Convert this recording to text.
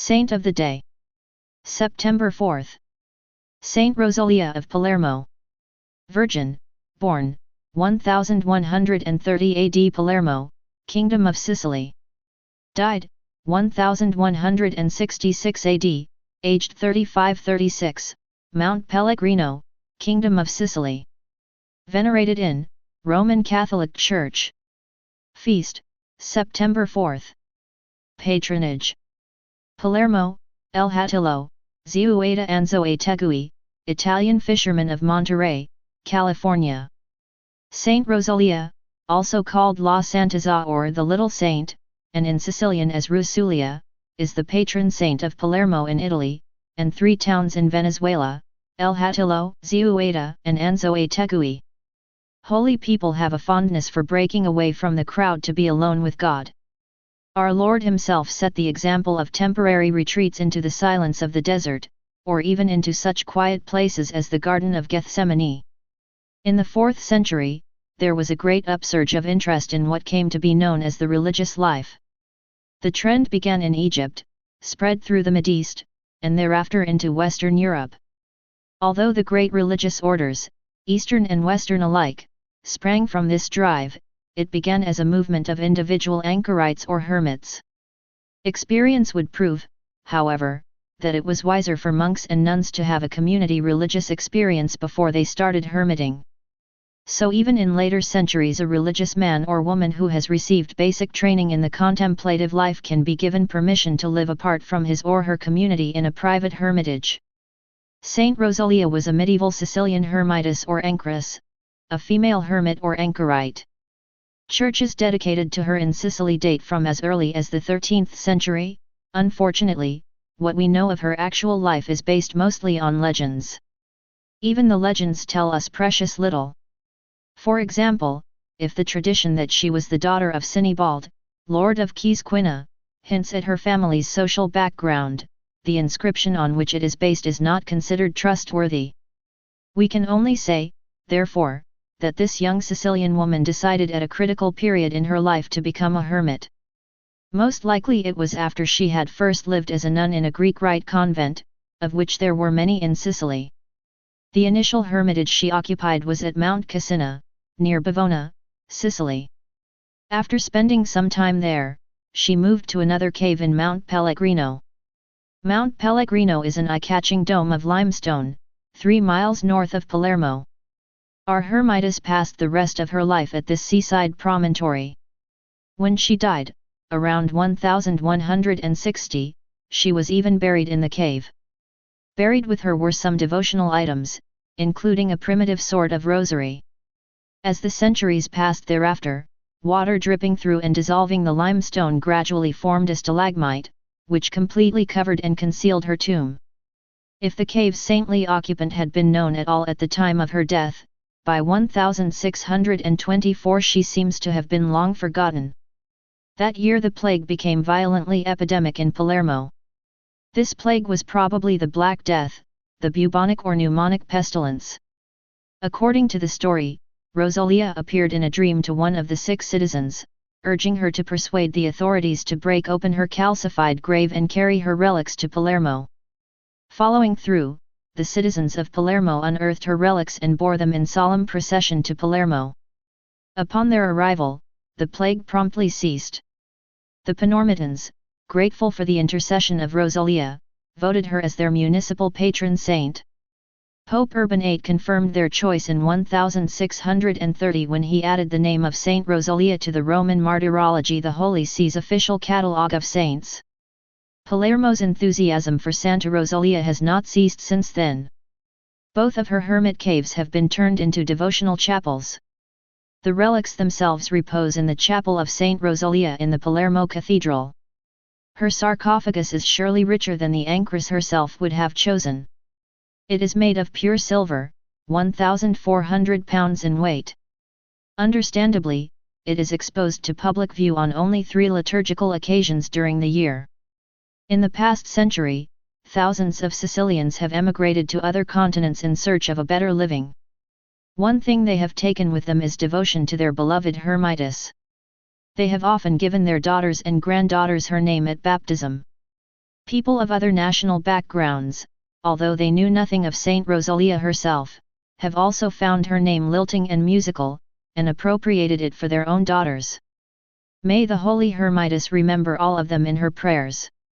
Saint of the Day. September 4th. Saint Rosalia of Palermo. Virgin, born, 1130 AD Palermo, Kingdom of Sicily. Died, 1166 AD, aged 35-36, Mount Pellegrino, Kingdom of Sicily. Venerated in Roman Catholic Church. Feast, September 4th. Patronage. Palermo, El Hatillo, Ziueda Anzo e Tegui, Italian fisherman of Monterey, California. Saint Rosalia, also called La Santazza or the Little Saint, and in Sicilian as Rosalia, is the patron saint of Palermo in Italy, and 3 towns in Venezuela, El Hatillo, Ziueda, and Anzo e Tegui. Holy people have a fondness for breaking away from the crowd to be alone with God. Our Lord himself set the example of temporary retreats into the silence of the desert, or even into such quiet places as the Garden of Gethsemane. In the 4th century, there was a great upsurge of interest in what came to be known as the religious life. The trend began in Egypt, spread through the Mideast, and thereafter into Western Europe. Although the great religious orders, Eastern and Western alike, sprang from this drive, it began as a movement of individual anchorites or hermits. Experience would prove, however, that it was wiser for monks and nuns to have a community religious experience before they started hermiting. So even in later centuries a religious man or woman who has received basic training in the contemplative life can be given permission to live apart from his or her community in a private hermitage. Saint Rosalia was a medieval Sicilian hermitess or anchoress, a female hermit or anchorite. Churches dedicated to her in Sicily date from as early as the 13th century. Unfortunately, what we know of her actual life is based mostly on legends. Even the legends tell us precious little. For example, if the tradition that she was the daughter of Sinibald, Lord of Quisquina, hints at her family's social background, the inscription on which it is based is not considered trustworthy. We can only say, therefore, that this young Sicilian woman decided at a critical period in her life to become a hermit. Most likely it was after she had first lived as a nun in a Greek Rite convent, of which there were many in Sicily. The initial hermitage she occupied was at Mount Casina, near Bavona, Sicily. After spending some time there, she moved to another cave in Mount Pellegrino. Mount Pellegrino is an eye-catching dome of limestone, 3 miles north of Palermo. Our hermitess passed the rest of her life at this seaside promontory. When she died, around 1160, she was even buried in the cave. Buried with her were some devotional items, including a primitive sort of rosary. As the centuries passed thereafter, water dripping through and dissolving the limestone gradually formed a stalagmite, which completely covered and concealed her tomb. If the cave's saintly occupant had been known at all at the time of her death, by 1624 she seems to have been long forgotten. That year the plague became violently epidemic in Palermo. This plague was probably the Black Death, the bubonic or pneumonic pestilence. According to the story, Rosalia appeared in a dream to one of the sick citizens, urging her to persuade the authorities to break open her calcified grave and carry her relics to Palermo. Following through, the citizens of Palermo unearthed her relics and bore them in solemn procession to Palermo. Upon their arrival, the plague promptly ceased. The Panormitans, grateful for the intercession of Rosalia, voted her as their municipal patron saint. Pope Urban VIII confirmed their choice in 1630 when he added the name of Saint Rosalia to the Roman Martyrology, the Holy See's official catalogue of saints. Palermo's enthusiasm for Santa Rosalia has not ceased since then. Both of her hermit caves have been turned into devotional chapels. The relics themselves repose in the chapel of Saint Rosalia in the Palermo Cathedral. Her sarcophagus is surely richer than the anchoress herself would have chosen. It is made of pure silver, 1,400 pounds in weight. Understandably, it is exposed to public view on only 3 liturgical occasions during the year. In the past century, thousands of Sicilians have emigrated to other continents in search of a better living. One thing they have taken with them is devotion to their beloved hermitess. They have often given their daughters and granddaughters her name at baptism. People of other national backgrounds, although they knew nothing of Saint Rosalia herself, have also found her name lilting and musical, and appropriated it for their own daughters. May the Holy Hermitas remember all of them in her prayers.